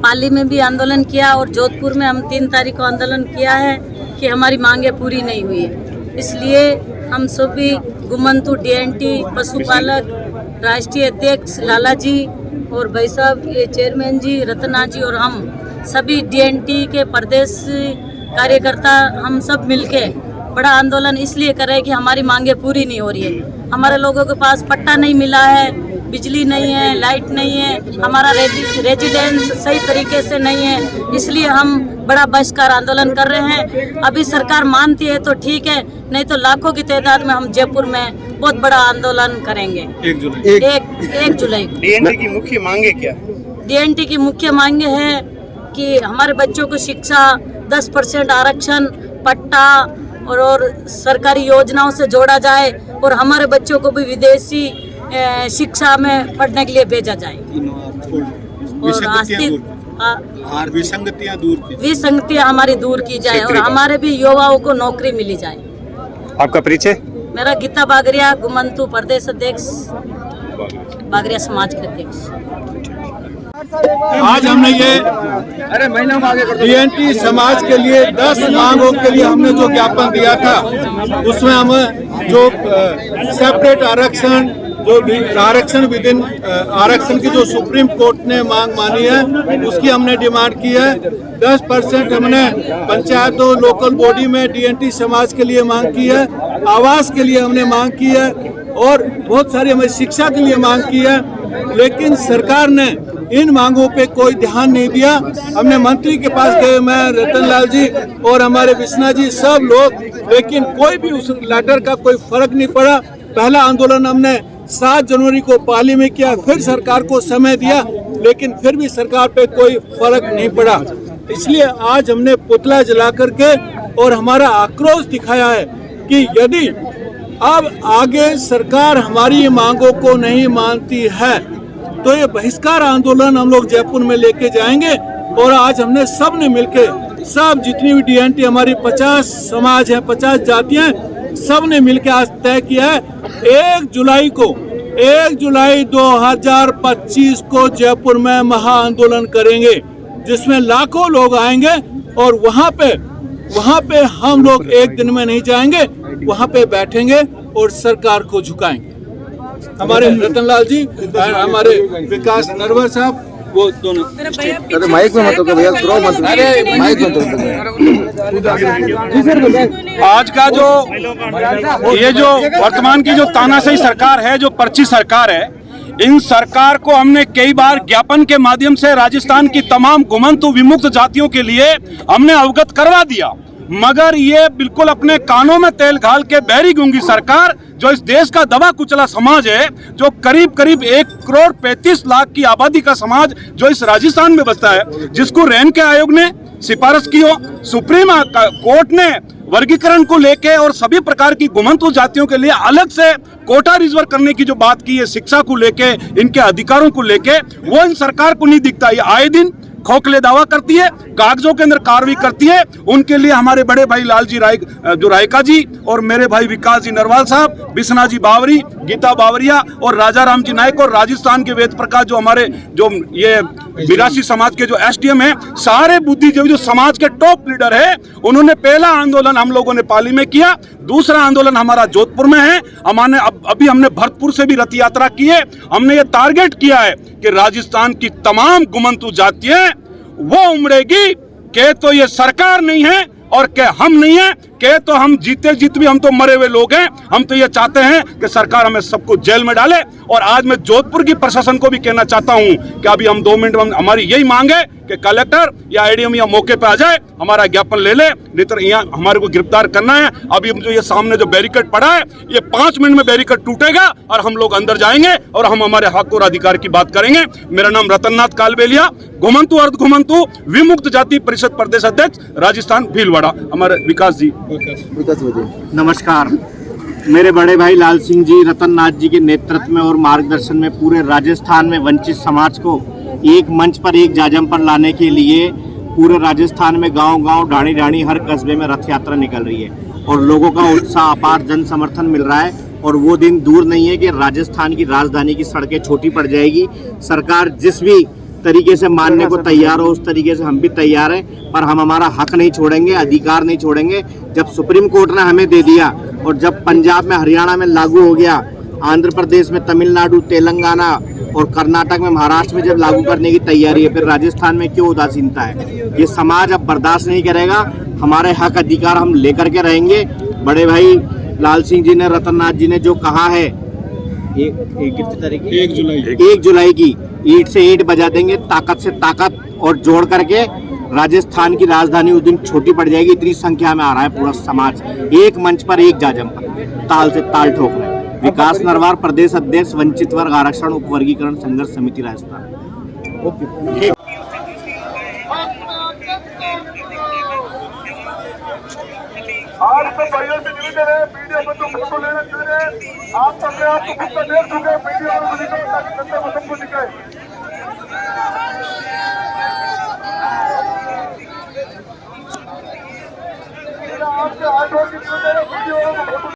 पाली में भी आंदोलन किया और जोधपुर में हम 3 तारीख को आंदोलन किया है कि हमारी मांगे पूरी नहीं हुई है। इसलिए हम सभी गुमंतु डीएनटी पशुपालक राष्ट्रीय अध्यक्ष लाला जी और भाई साहब ये चेयरमैन जी रतननाथ जी और हम सभी डीएनटी के प्रदेश कार्यकर्ता हम सब मिलके बड़ा आंदोलन इसलिए कर रहे हैं कि हमारी मांगे पूरी नहीं हो रही है। हमारे लोगों के पास पट्टा नहीं मिला है, बिजली नहीं है, लाइट नहीं है, हमारा रेजिडेंस सही तरीके से नहीं है, इसलिए हम बड़ा बहिष्कार आंदोलन कर रहे हैं। अभी सरकार मानती है तो ठीक है, नहीं तो लाखों की तादाद में हम जयपुर में बहुत बड़ा आंदोलन करेंगे 1 जुलाई को। डीएनटी की मुख्य मांगे क्या? डीएनटी की मुख्य मांगे है कि हमारे बच्चों को शिक्षा 10% आरक्षण, पट्टा और सरकारी योजनाओं से जोड़ा जाए और हमारे बच्चों को भी विदेशी शिक्षा में पढ़ने के लिए भेजा जाए और विसंगतियां हमारी दूर की जाए और हमारे भी युवाओं को नौकरी मिली जाए। आपका परिचय? मेरा गीता बागरिया, गुमंतु प्रदेश अध्यक्ष, बागरिया समाज के अध्यक्ष। आज हमने ये डीएनटी समाज के लिए 10 मांगों के लिए हमने जो ज्ञापन दिया था, उसमें हम जो सेपरेट आरक्षण, जो आरक्षण विदिन आरक्षण की जो सुप्रीम कोर्ट ने मांग मानी है, उसकी हमने डिमांड की है। 10% हमने पंचायत और लोकल बॉडी में डीएनटी समाज के लिए मांग की है। आवास के लिए हमने मांग की है और बहुत सारी हमें शिक्षा के लिए मांग की है, लेकिन सरकार ने इन मांगों पे कोई ध्यान नहीं दिया। हमने मंत्री के पास गए, मैं, रतनलाल जी और हमारे विष्णा जी, सब लोग, लेकिन कोई भी उस लेटर का कोई फर्क नहीं पड़ा। पहला आंदोलन हमने 7 जनवरी को पाली में किया, फिर सरकार को समय दिया, लेकिन फिर भी सरकार पे कोई फर्क नहीं पड़ा। इसलिए आज हमने पुतला जला करके और हमारा आक्रोश दिखाया है कि यदि अब आगे सरकार हमारी मांगों को नहीं मानती है तो ये बहिष्कार आंदोलन हम लोग जयपुर में लेके जाएंगे। और आज हमने सब ने मिलके, सब जितनी भी डीएनटी हमारी 50 समाज है, 50 जातियां, सब ने मिलके आज तय किया है 1 जुलाई 2025 को जयपुर में महा आंदोलन करेंगे, जिसमें लाखों लोग आएंगे और वहाँ पे हम लोग एक दिन में नहीं जाएंगे, वहाँ पे बैठेंगे और सरकार को झुकाएंगे। हमारे रतनलाल जी, हमारे विकास नरवर साहब, वो दोनों। अरे माइक में मत भैया, थ्रो मत, अरे माइक में आज का जो ये जो वर्तमान की जो तानाशाही सरकार है, जो पर्ची सरकार है, इन सरकार को हमने कई बार ज्ञापन के माध्यम से राजस्थान की तमाम गुमंतु विमुक्त जातियों के लिए हमने अवगत करवा दिया, मगर ये बिल्कुल अपने कानों में तेल घाल के बहरी गूंगी सरकार, जो इस देश का दबा कुचला समाज है, जो करीब 1,35,00,000 की आबादी का समाज जो इस राजस्थान में बसता है, जिसको रैन के आयोग ने सिफारिश की हो, सुप्रीम कोर्ट ने वर्गीकरण को लेके और सभी प्रकार की गुमंतु जातियों के लिए अलग से कोटा रिजर्व करने की जो बात की है, शिक्षा को लेके, इनके अधिकारों को लेके, वो इन सरकार को नहीं दिखता। ये आए दिन खोखले दावा करती है, कागजों के अंदर कार्रवाई करती है। उनके लिए हमारे बड़े भाई लालजी रायका जी और मेरे भाई विकास जी नरवाल साहब, विष्णा जी बावरी, गीता बावरिया और राजा राम जी नायक और राजस्थान के वेद प्रकाश, जो हमारे जो ये मिरासी समाज के जो एसडीएम है, सारे बुद्धिजीवी जो समाज के टॉप लीडर है, उन्होंने पहला आंदोलन हम लोगों ने पाली में किया, दूसरा आंदोलन हमारा जोधपुर में है। अभी हमने भरतपुर से भी रथ यात्रा की है। हमने ये टारगेट किया है कि राजस्थान की तमाम गुमंतु जातियां वो उमड़ेगी कि तो ये सरकार नहीं है और क्या हम नहीं है, के तो हम जीते भी हम तो मरे हुए लोग हैं। हम तो ये चाहते हैं कि सरकार हमें सबको जेल में डाले। और आज मैं जोधपुर की प्रशासन को भी कहना चाहता हूं कि अभी हम 2 मिनट में हमारी यही मांग है कि कलेक्टर या एडीएम या मौके पे आ जाए, हमारा ज्ञापन ले ले, नहीं तो यहाँ हमारे को गिरफ्तार करना है। अभी जो ये सामने जो बैरिकेड पड़ा है, ये 5 मिनट में बैरिकेड टूटेगा और हम लोग अंदर जाएंगे और हम हमारे हक और अधिकार की बात करेंगे। मेरा नाम रतननाथ कालबेलिया, घुमंतु अर्ध घुमंतु विमुक्त जाति परिषद प्रदेश अध्यक्ष, राजस्थान भीलवाड़ा। हमारे विकास जी। नमस्कार। मेरे बड़े भाई लाल सिंह जी, रतननाथ जी के नेतृत्व में और मार्गदर्शन में पूरे राजस्थान में वंचित समाज को एक मंच पर, एक जाजम पर लाने के लिए पूरे राजस्थान में गांव-गांव, ढाणी-ढाणी हर कस्बे में रथ यात्रा निकल रही है और लोगों का उत्साह, अपार जन समर्थन मिल रहा है। और वो दिन दूर नहीं है कि राजस्थान की राजधानी की सड़कें छोटी पड़ जाएगी। सरकार जिस भी तरीके से मानने को तैयार हो उस तरीके से हम भी तैयार हैं, पर हम हमारा हक नहीं छोड़ेंगे, अधिकार नहीं छोड़ेंगे। जब सुप्रीम कोर्ट ने हमें दे दिया और जब पंजाब में, हरियाणा में लागू हो गया, आंध्र प्रदेश में, तमिलनाडु, तेलंगाना और कर्नाटक में, महाराष्ट्र में जब लागू करने की तैयारी है, फिर राजस्थान में क्यों उदासीनता है? ये समाज अब बर्दाश्त नहीं करेगा। हमारे हक अधिकार हम लेकर के रहेंगे। बड़े भाई लाल सिंह जी ने, रतन नाथ जी ने जो कहा है, कितनी तारीख? 1 जुलाई की ईंट से ईंट बजा देंगे, ताकत से ताकत और जोड़ करके राजस्थान की राजधानी उस दिन छोटी पड़ जाएगी। इतनी संख्या में आ रहा है पूरा समाज, एक मंच पर, एक जाजम पर, ताल से ताल ठोकने। विकास नरवार, प्रदेश अध्यक्ष, वंचित वर्ग आरक्षण उपवर्गीकरण संघर्ष समिति राजस्थान। आज तो भाइयों से निवेदन है, मीडिया में तो फोटो लेना चाहिए। आप अपने आप को खुद देख चुके हैं, मीडिया में दिखाओ ताकि जनता को सबको दिखाए। आपसे हाथ जोड़ के निवेदन है, मीडिया में फोटो